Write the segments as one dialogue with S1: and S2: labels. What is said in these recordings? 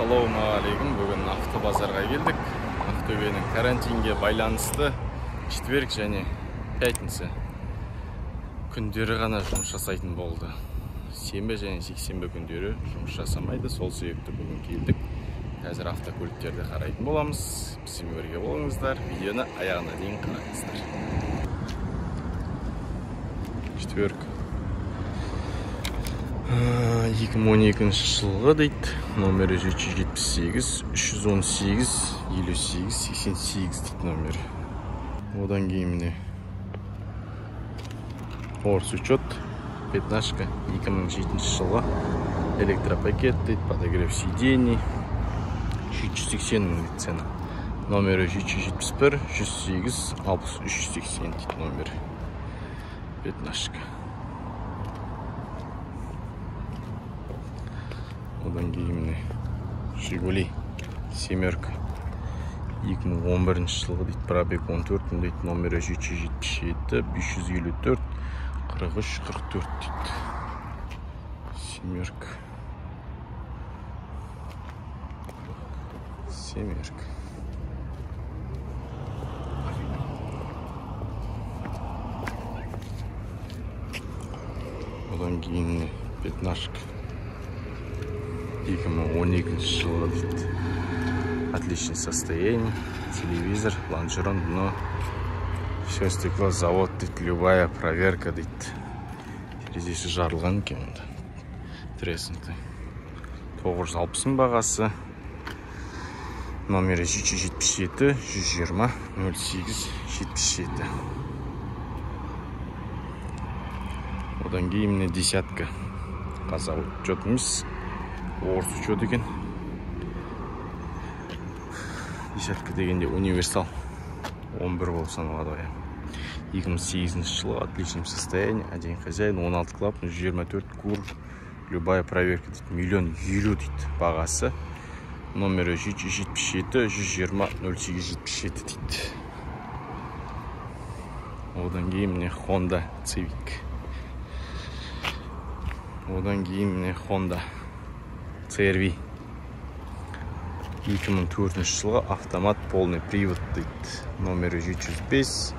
S1: Ассалаумағалейкум. Бүгін автобазарға келдік. Ақтөбенің карантинге байланысты четверг және пятница күндері ғана жұмыс жасайтын болды. Сенбі және сексенбі күндері жұмыс жасамайды. Сол себепті бүгін келдік. Қазір автокөліктерді қарайтын боламыз. Бізбен бірге болыңыздар. Видеоны аяғына дейін қараңыздар. Четверг 2012 жылғы дейді. Номері 778 318 58 88 дейді номері. Одан кейін міне орсучет пятнашка 2007 жылғы электропакет дейді. Подогрев сидений 780 мың дейді цена. Номері 771 108 63 80 дейді номері. Пятнашка. Одан кейін міне Жигули семерка 2011 жылғы дейді. Пробег 14 дейді. Номері 777 554 43 44 дейді. Семерка. Одан кейін пятнашка 2012 жылғы дейді. Отличное состояние. Телевизор, лонжерон, дно. Все стекло, завод дейді. Любая проверка дейді. Терезесі жарылған екен. Треснутый. 960 бағасы. Номері 777 120 08 77. Одан кейін міне десятка. Қазақ учетымыз. Орыс учет екен. Десятка дегенде универсал 11 болып саналады. 2008 жылы отличном состоянии. Один хозяин, 16 клапан, 124 кур. Любая проверка дейді. Миллион елу дейді бағасы. Номері 777 120 08 77 дейді. Одан кейін міне Honda Civic. Одан кейін міне Honda CR-V 2004 жылғы автомат полный привод дейді. Номері 705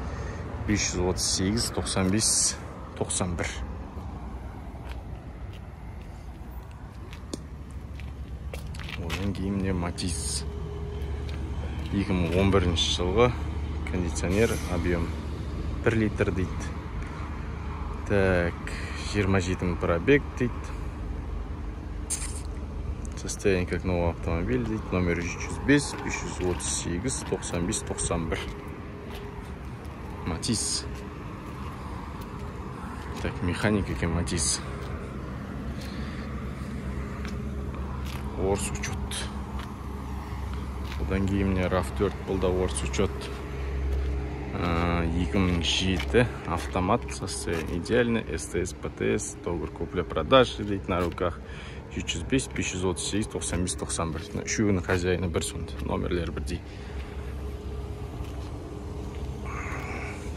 S1: 538 95 91. Одан кейін міне Matiz 2011 жылғы кондиционер, объем 1 литр дейді. Так, 27 пробег дейді. Состояние как новый автомобиль дейді. Номер 705 538 95 91. Matiz. Так, механика екен Matiz. Орыс учет. Одан кейін міне RAV4 бұл да орыс учет. 2007 автомат, состояние идеальное. СТС, ПТС, договор купля-продажи дейді на руках. 705 538 95 91. Үшеуінің хозяйны бір сонда. Номерлер бірдей.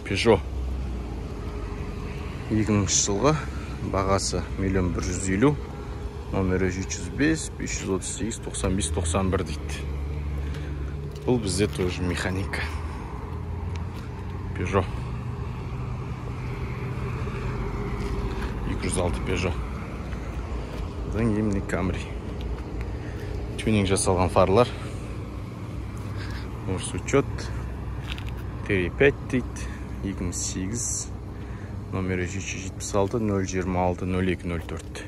S1: Peugeot 2000 жылғы бағасы 1 150 000. Номері 705 538 95 91 дейді. Бұл бізде тоже механика. Peugeot 206 Peugeot. Одан кейін міне Camry. Тюнинг жасалған фарлар. Орыс учет 4.5 дейді. 2008. Номері 776 026 02 04.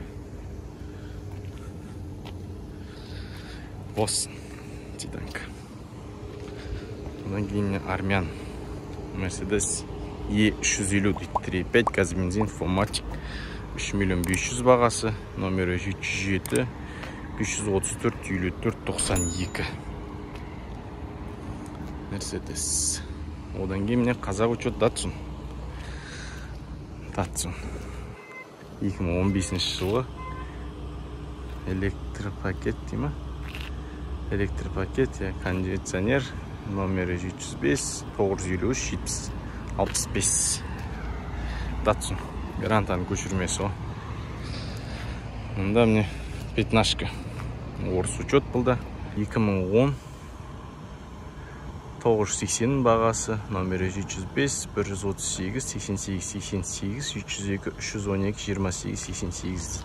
S1: Boston Титанка. Одан кейін армян. Mercedes E350 дейді. 3.5 газ бензин Fomatic 3 500 000 бағасы. Номері 707 534 54 92. Mercedes. Одан кейін міне қазақ учет Datsun. 2015 жылы электропакет дейма. Электропакет, кондиционер. Номері 705 953 65. Datsun. Грантаның көшірмесі о. Мұнда міне пятнашка. орыс учет бұлда. 2010 980 бағасы, номері 705 138 88 88 302 312 28 88 дейді.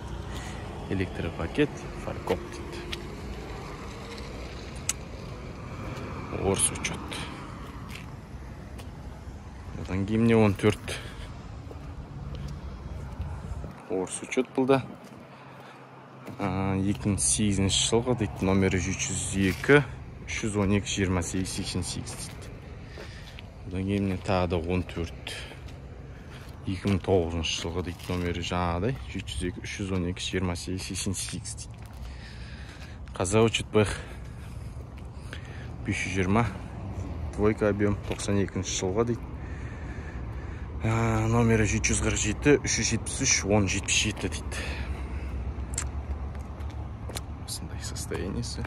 S1: Электропакет, фаркоп дейді. Орыс учет. Одан кейін міне 14 орыс учет бұлда. 2008 жылғы дейді, номері 302 312 28 88 дейді. Одан кейін міне тағы да 14 2009 жылғы дейді, номері жаңағыдай 302 312 28 88 дейді. Қазақ учет байқ 520 двойка объем 92 жылға дейді. Номері 747 373 1077 дейді. Осындай состояниесі.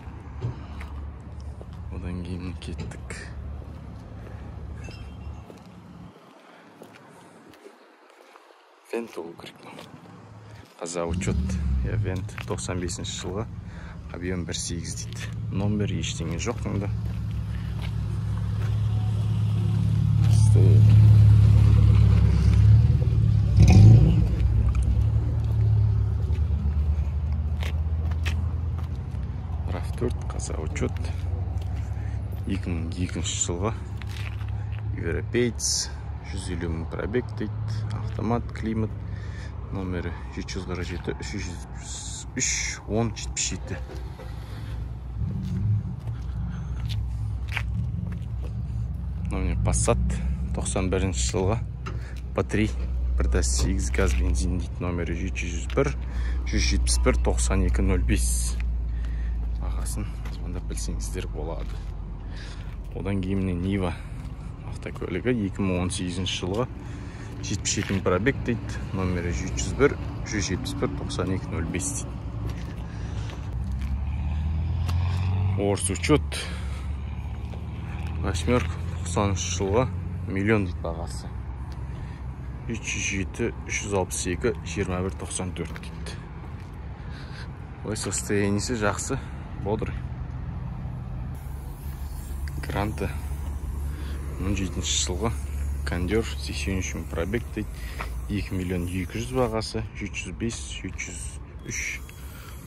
S1: Одан кейін кеттік. Вент олу керек. Қазақ учет. Вент 95 жылға. Объем 1.8 дейді. Номер ештеңе жоқ мұнда. RAV4 қазақ учет. 2002 жылға. Европеец. 150 мың пробег дейді. Автомат, климат. Номері 747 373 1077. Номер Passat 91 жылға. По-3 1.8 газ бензин дейді. Номері 701 171 9205. Бағасын звондап білсеңіздер болады. Одан кейін Нива автокөлігі 2018 жылға. 77 пробег дейді. Номері 701 171 9205 дейді. Орыс учет 8 90 жылға. Миллион дейді бағасы. 307 362 21 94 дейді. Ой, состояниесі жақсы. Бодрый. Гранта 17 жылға. Кондер 83 пробег дейді. 2 миллион 200 бағасы. 705 703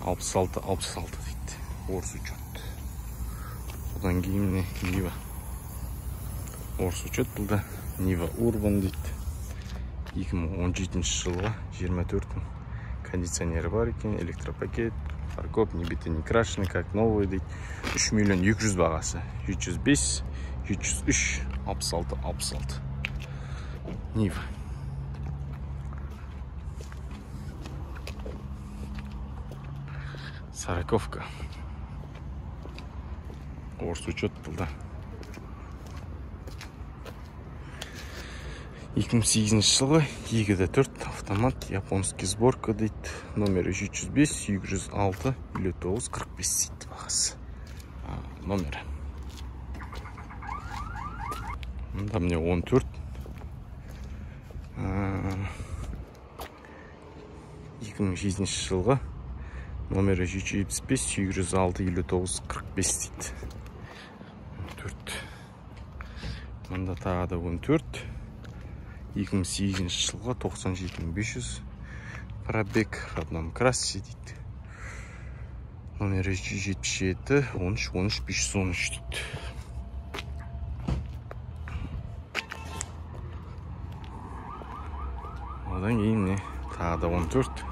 S1: 66 66 дейді. Орыс учет. Одан кейін Нива. Орыс учет бұлда. Нива Урбан дейді. 2017 жылға. 24 кондиционері бар екен. Электропакет. Фаркоп, не битый, не крашеный, как новый дейді. 3 миллион 200 бағасы. 705 703 66 66. Нива. Сороковка. Орыс учет бұлда. 2008 жылғы. 2.4 автомат, японский сборка дейді. Номері 705 706 59 45 дейді бағасы. Номері. Мұнда міне 14. 2008 жылға. Номері 775 706 59 45 дейді. 14. Мұнда тағы да 14. 2008 жылға 97 500 пробег в одном красе дейді. Номері 177 13 13 513 дейді. Одан кейін тағы да 14.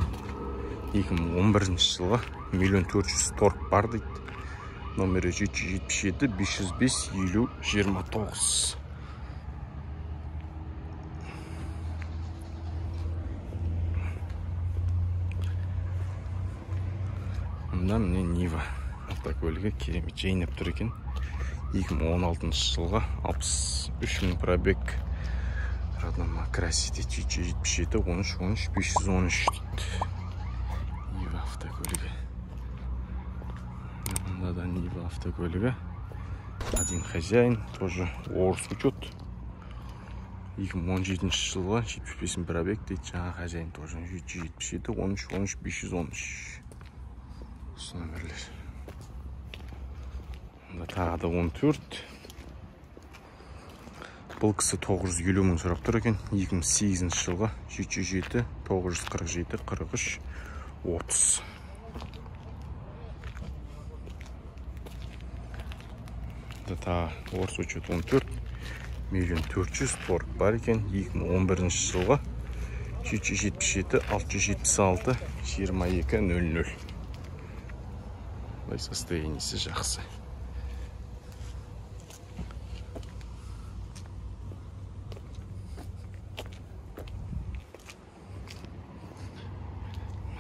S1: 2011 жылға миллион 400 торг бар дейді. Номері 777 505 50 29. Мұнда міне Нива автокөлігі керемет жайнап тұр екен. 2016 жылға 63 мың пробег. Родном красе дейді. 777 13 13 513 дейді. Нива автокөлігі. Мұнда да Нива автокөлігі. Один хозяин, тоже орыс учет. 2017 жылға 75 пробег дейді. Жаңа хозяин тоже 777 13 13 513. Осы номерлер. Тағы да 14. Бұл кісі 950 мың сұрап тұр екен. 2008 жылғы 707, 947, 43, 30. Тағы орыс учет 14. 1.400.000 торг бар екен. 2011 жылғы 777, 676, 22.00. Бұл состояниесі жақсы.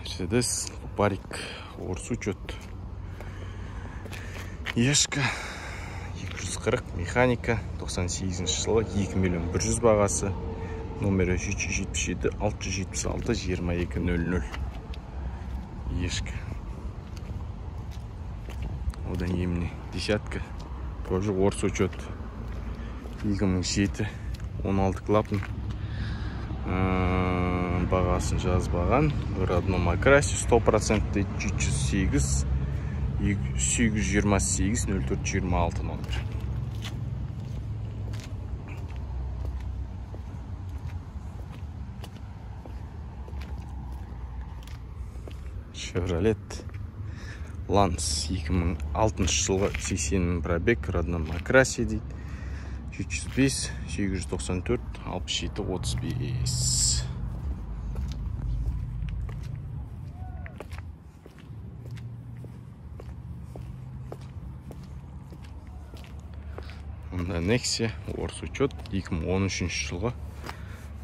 S1: Мерседес, Барик, орыс учет. Ешка 240, механика 98 жылы 2.100.000 бағасы. Номері 777, 676, 22.00. Ешка. Одан еміне десятка. Тоже орыс учет. 2007, 16 клапан. Бағасын жазбаған. Родном окрасе 100% 708, 828, 0426 номер. Chevrolet Lance 2006 жылғы 80 пробег, родном окрасе дейді. 705, 894, 67, 35. Онда Nexia, орыс учет, 2013 жылғы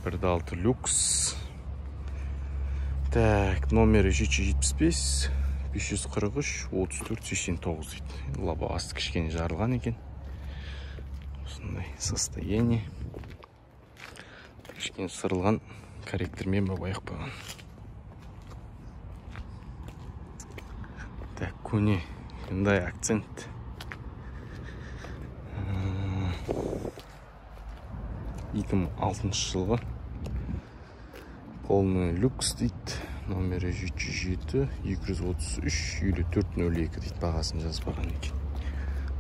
S1: 1.6 люкс. Так, номері 775, 543, 34, 89 дейді. Лобовасы кішкене жарылған екен. Осындай состояние. Кішкене сырылған корректормен байық болған. Так, көне Hyundai Accent. Екі 2006 жылғы полный люкс дейді. Номері 707, 233, 5402 дейді. Бағасын жазбаған екен.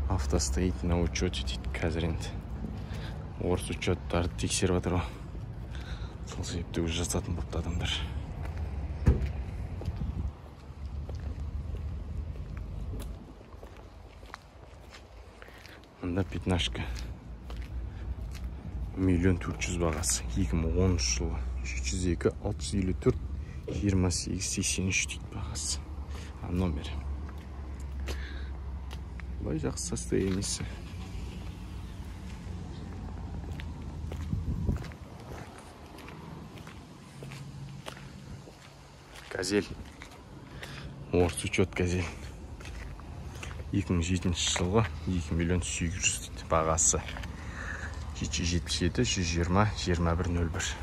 S1: Авто стоит на учете дейді. Қазір енді орыс учеттарды тексеріп жатыр ғой. Сол себепті өз жасатын болыпты адамдар. Мында пятнашка 1.400.000 бағасы. 2013 жылы 702, 654, 28, 83 дейді бағасы. Номер. Бұлай жақсы состояниесі. Газель. Орыс учет Газель. 2007 жылғы 2.800.000 дейді бағасы. 777, 120, 2101.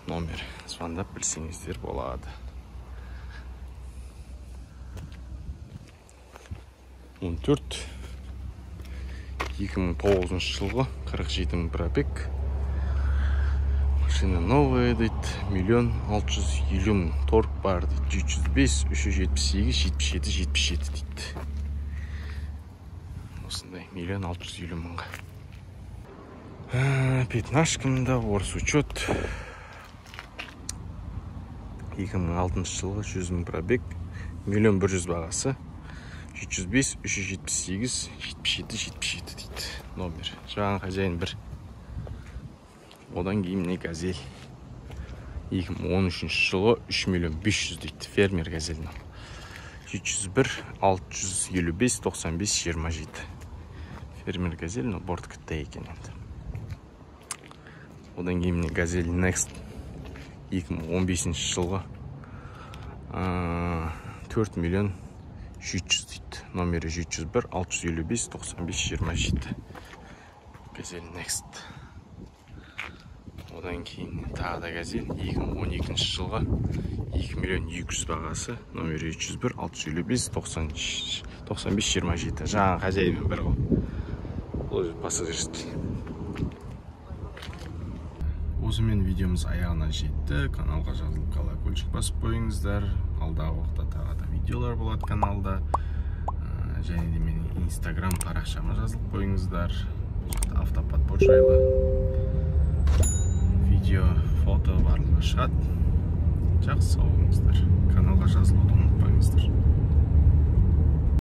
S1: Номер. Звондап білсеңіздер болады. 14. 2009 жылғы 47 пробег. Машина новая дейді. 1.650.000 торг бар дейді. 705, 378, 77, 77 дейді. Осындай 1.650.000-ға. Пятнашкамда орыс учет. 2006 жылғы 100.000 пробег. 1.100.000 бағасы. 705, 378, 77, 77 дейді. Номер. Жаңа хозяин бір. Одан кейін не Газель. 2013 жылғы 3.500.000 дейді. Фермер Газель. 701, 655, 95, 27. Фермер Газель, но борт кітті екен енді. Одан кейін не Газель Next. 2015 жылғы 4.700.000 дейді. Номері 701, 655, 95, 27. Газель Next. Одан кейін тағы да Газель 2012 жылғы 2.200.000 бағасы. Номері 701, 655, 95, 27. Жаңа хозяймен бір ғой. Бұл пассажирский. Осымен видеомыз аяғына жетті. Каналға жазылып колокольчик басып қойыңыздар. Алдағы уақытта тағы да видеолар болады каналда. Және де менің Инстаграм парақшама жазылып қойыңыздар. Бұл жақта автоподбор жайлы видео, фото барлығы шығады. Жақсы сау болыңыздар. Каналға жазылуды ұмытпаңыздар.